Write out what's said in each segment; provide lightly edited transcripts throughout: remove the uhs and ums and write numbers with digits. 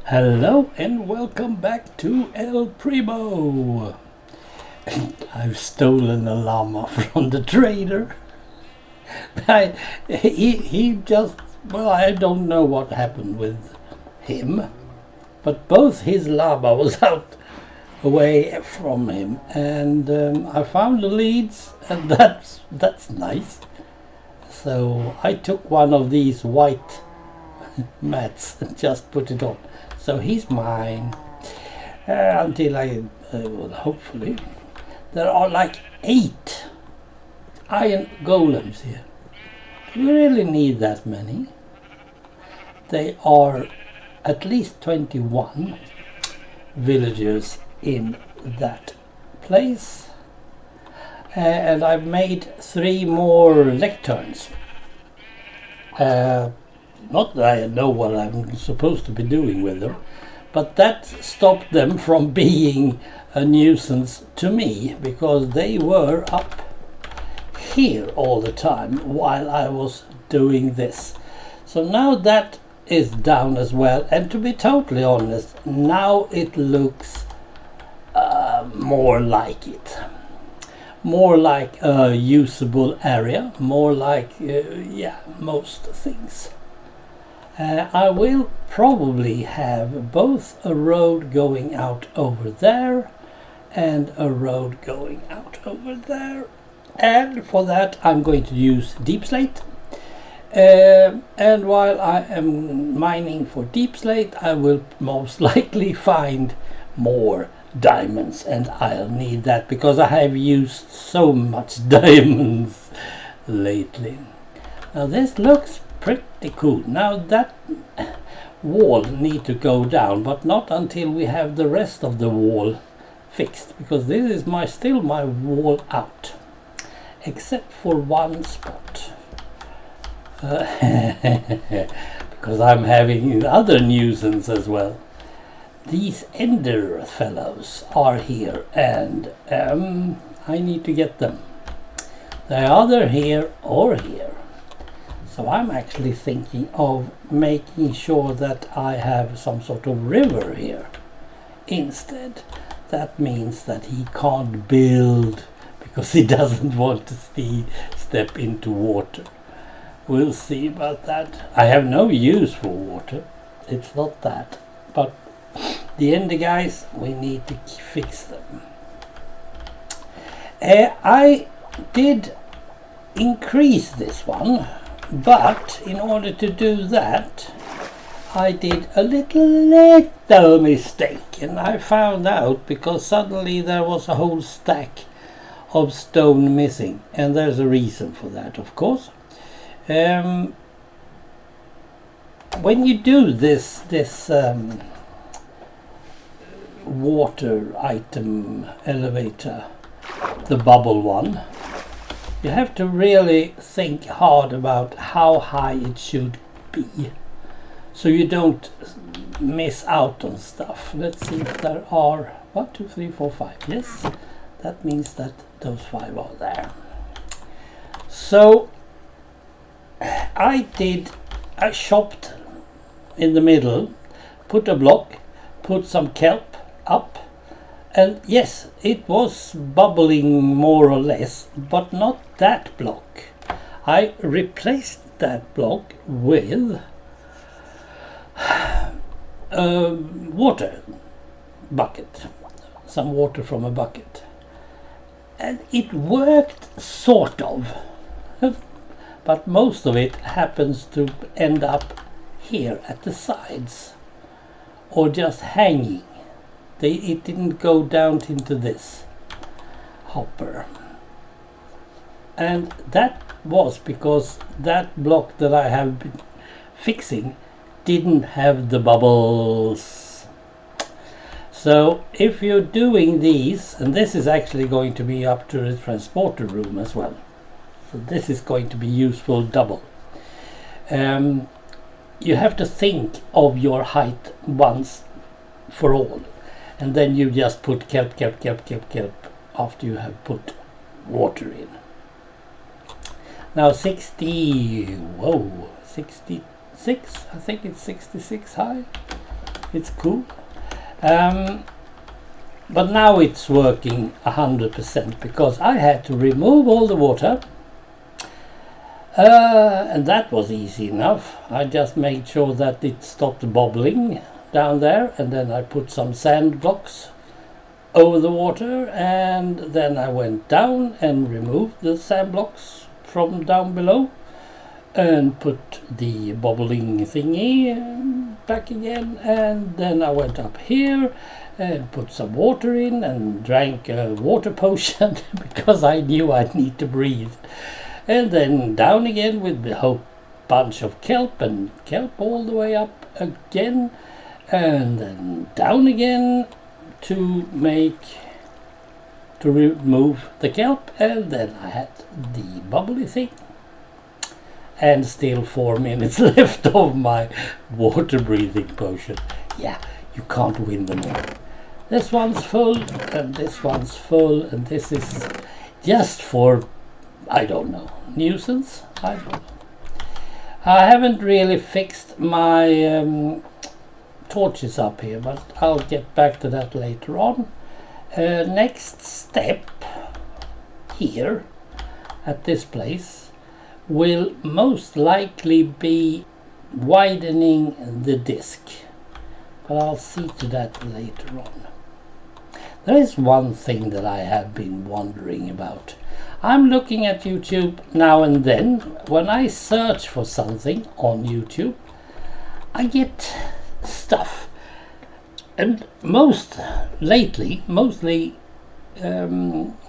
Hello and welcome back to El Primo. I've stolen a llama from the trader. He just, well, I don't know what happened with him, but both his llama was out away from him, and I found the leads, and that's nice. So I took one of these white mats and just put it on. So he's mine until I well, hopefully. There are like 8 iron golems here. Do we really need that many? They are at least 21 villagers in that place. And I've made 3 more lecterns. Not that I know what I'm supposed to be doing with them, but that stopped them from being a nuisance to me, because they were up here all the time while I was doing this. So now that is down as well, and to be totally honest, now it looks more like it. More like a usable area, more like, most things. I will probably have both a road going out over there and a road going out over there. And for that I'm going to use deep slate. And while I am mining for deep slate, I will most likely find more diamonds, and I'll need that because I have used so much diamonds lately. Now this looks pretty cool. Now that wall need to go down, but not until we have the rest of the wall fixed, because this is still my wall out, except for one spot. Because I'm having other nuisance as well. These ender fellows are here, and I need to get them. They're either here or here. So I'm actually thinking of making sure that I have some sort of river here instead. That means that he can't build because he doesn't want to step into water. We'll see about that. I have no use for water. It's not that. But the ender guys, we need to fix them. I did increase this one. But in order to do that, I did a little mistake, and I found out because suddenly there was a whole stack of stone missing, and there's a reason for that, of course. When you do this water item elevator, the bubble one, you have to really think hard about how high it should be, so you don't miss out on stuff. Let's see if there are 1, 2, 3, 4, 5. Yes, that means that those 5 are there. So I chopped in the middle, put a block, put some kelp up. And yes, it was bubbling more or less, but not that block. I replaced that block with a water bucket, some water from a bucket. And it worked sort of, but most of it happens to end up here at the sides or just hanging. It didn't go down into this hopper, and that was because that block that I have been fixing didn't have the bubbles. So if you're doing these, and this is actually going to be up to the transporter room as well, so this is going to be useful double. You have to think of your height once for all. And then you just put kelp after you have put water in. Now 66, I think it's 66 high. It's cool. But now it's working 100% because I had to remove all the water. And that was easy enough. I just made sure that it stopped bubbling down there, and then I put some sand blocks over the water, and then I went down and removed the sand blocks from down below and put the bubbling thingy back again, and then I went up here and put some water in and drank a water potion because I knew I'd need to breathe. And then down again with a whole bunch of kelp, and kelp all the way up again, and then down again to remove the kelp, and then I had the bubbly thing. And still 4 minutes left of my water breathing potion. Yeah, you can't win them all. This one's full, and this one's full, and this is just for, I don't know, nuisance? I don't know. I haven't really fixed my torches up here, but I'll get back to that later on. Next step here at this place will most likely be widening the disc, but I'll see to that later on. There is one thing that I have been wondering about. I'm looking at YouTube now and then. When I search for something on YouTube, I get stuff. And mostly,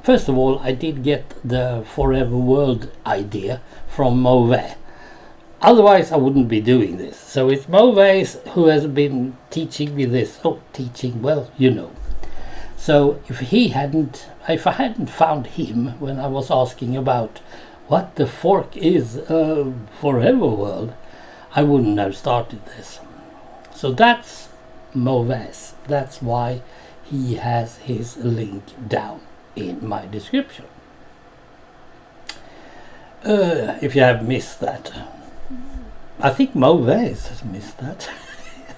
first of all, I did get the Forever World idea from Mauvais. Otherwise, I wouldn't be doing this. So it's Mauvais who has been teaching me this. Oh, teaching, well, you know. So if I hadn't found him when I was asking about what the fork is Forever World, I wouldn't have started this. So that's Mauvais. That's why he has his link down in my description. If you have missed that. I think Mauvais has missed that.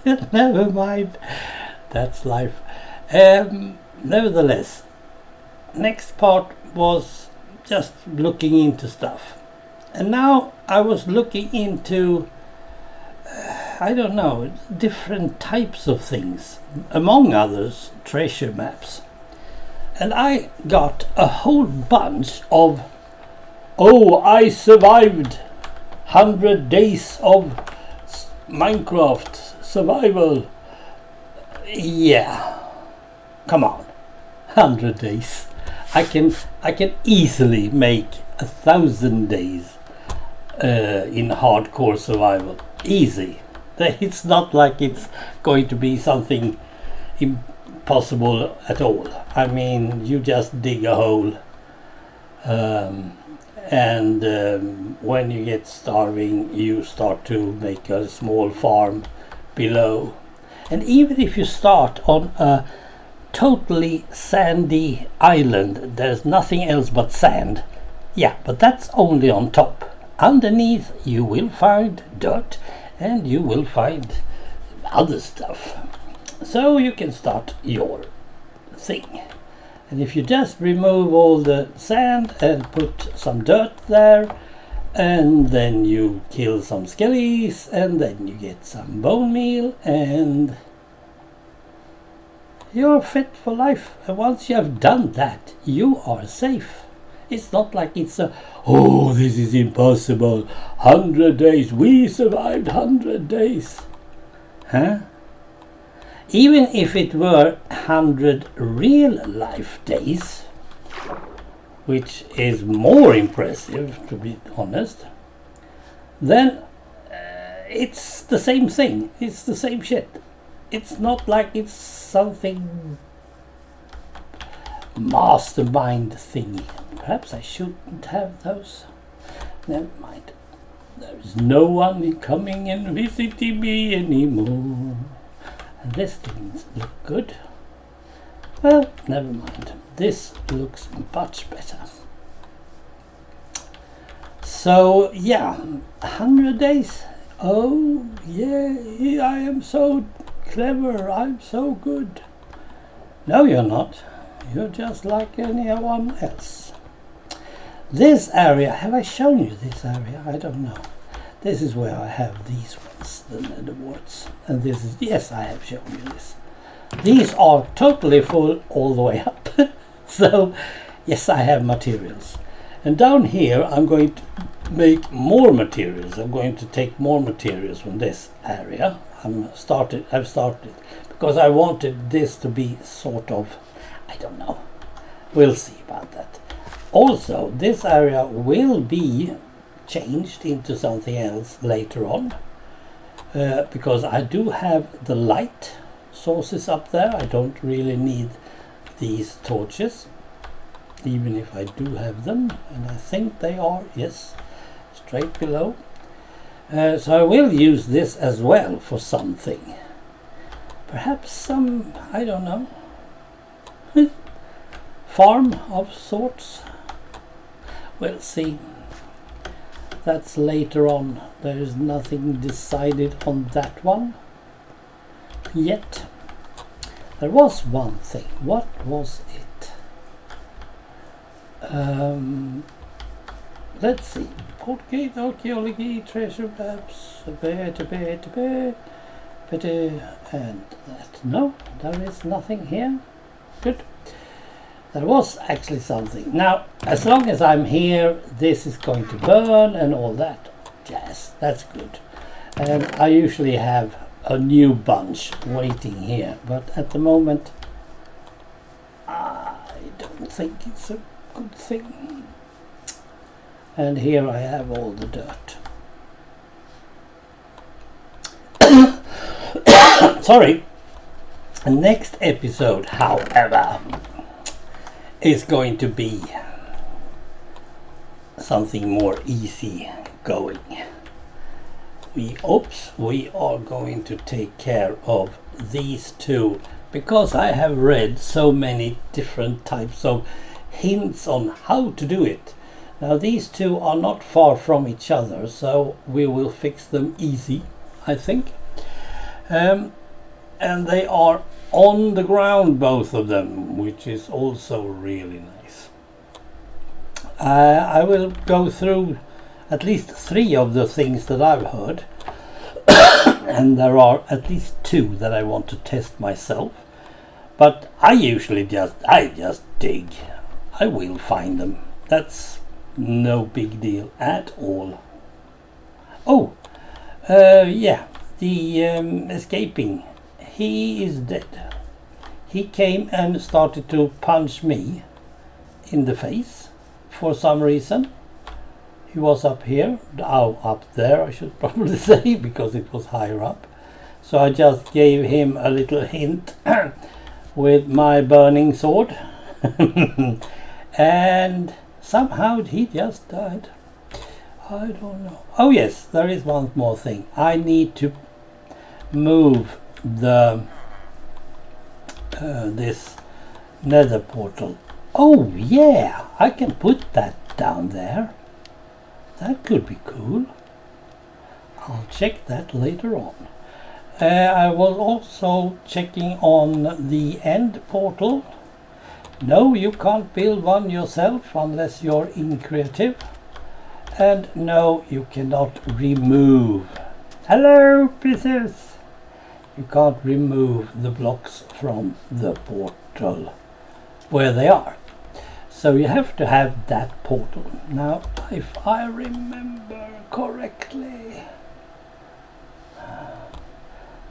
Never mind. That's life. Nevertheless, next part was just looking into stuff. And now I was looking into, I don't know, different types of things. Among others, treasure maps. And I got a whole bunch of, oh, I survived 100 days of Minecraft survival. Yeah. Come on, 100 days. I can easily make 1,000 days in hardcore survival. Easy. It's not like it's going to be something impossible at all. I mean, you just dig a hole, and when you get starving, you start to make a small farm below. And even if you start on a totally sandy island, there's nothing else but sand. Yeah, but that's only on top. Underneath you will find dirt, and you will find other stuff. So you can start your thing. And if you just remove all the sand and put some dirt there, and then you kill some skellies, and then you get some bone meal, and you're fit for life. And once you have done that, you are safe. It's not like it's oh, this is impossible. 100 days. We survived 100 days. Huh? Even if it were 100 real life days, which is more impressive, to be honest, then it's the same thing. It's the same shit. It's not like it's something mastermind thingy. Perhaps I shouldn't have those. Never mind. There is no one coming and visiting me anymore. And this didn't look good. Well, never mind. This looks much better. So, yeah, 100 days. Oh, yeah, I am so clever, I'm so good. No, you're not. You're just like anyone else. This area, have I shown you this area? I don't know. This is where I have these ones, the nether warts. And this is, yes, I have shown you this. These are totally full all the way up. So, yes, I have materials. And down here, I'm going to make more materials. I'm going to take more materials from this area. I've started, because I wanted this to be sort of, I don't know. We'll see about that. Also, this area will be changed into something else later on, because I do have the light sources up there. I don't really need these torches, even if I do have them, and I think they are, yes, straight below. So I will use this as well for something. Perhaps some, I don't know, farm of sorts. We'll see. That's later on. There is nothing decided on that one yet. There was one thing. What was it? Let's see. Portgate, archaeology, treasure maps, and that. No, there is nothing here. Good. There was actually something. Now, as long as I'm here, this is going to burn and all that. Yes, that's good. And I usually have a new bunch waiting here, but at the moment, I don't think it's a good thing. And here I have all the dirt. Sorry. The next episode, however, is going to be something more easy going. We are going to take care of these two, because I have read so many different types of hints on how to do it. Now these two are not far from each other, so we will fix them easy, I think. And they are on the ground, both of them, which is also really nice. I will go through at least 3 of the things that I've heard, and there are at least 2 that I want to test myself. But I usually just dig. I will find them. That's no big deal at all. Oh, yeah, the escaping. He is dead. He came and started to punch me in the face for some reason. He was up here, up there I should probably say, because it was higher up. So I just gave him a little hint with my burning sword. And somehow he just died. I don't know. Oh yes, there is one more thing. I need to move the this nether portal. Oh yeah, I can put that down there. That could be cool. I'll check that later on. I was also checking on the end portal. No, you can't build one yourself unless you're in creative. And no, you cannot remove. Hello, princess! You can't remove the blocks from the portal where they are. So you have to have that portal. Now, if I remember correctly,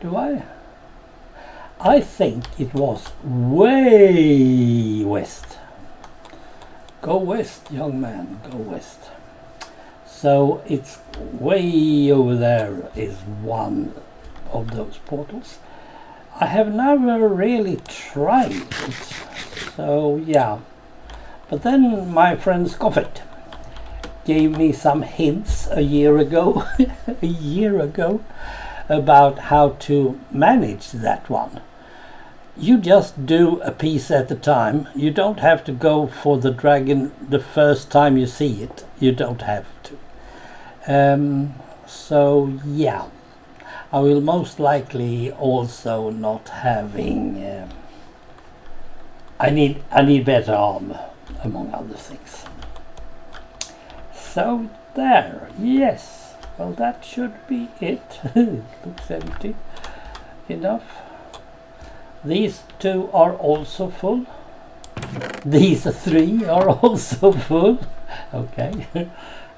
do I? I think it was way west. Go west, young man, go west. So it's way over there is one of those portals. I have never really tried it, so yeah. But then my friend Scoffet gave me some hints a year ago, about how to manage that one. You just do a piece at a time. You don't have to go for the dragon the first time you see it. You don't have to. So yeah. I will most likely also not having. I need better armor, among other things. So there, yes. Well, that should be it. Looks empty enough. These two are also full. These three are also full. Okay.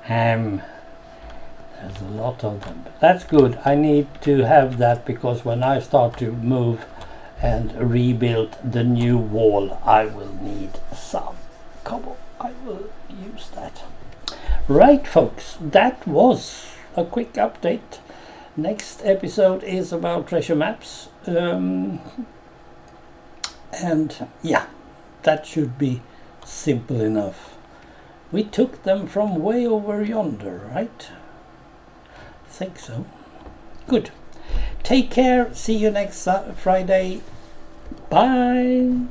There's a lot of them. But that's good. I need to have that because when I start to move and rebuild the new wall, I will need some cobble. I will use that. Right, folks, that was a quick update. Next episode is about treasure maps. And yeah, that should be simple enough. We took them from way over yonder, right? Think so. Good. Take care. See you next Friday. Bye.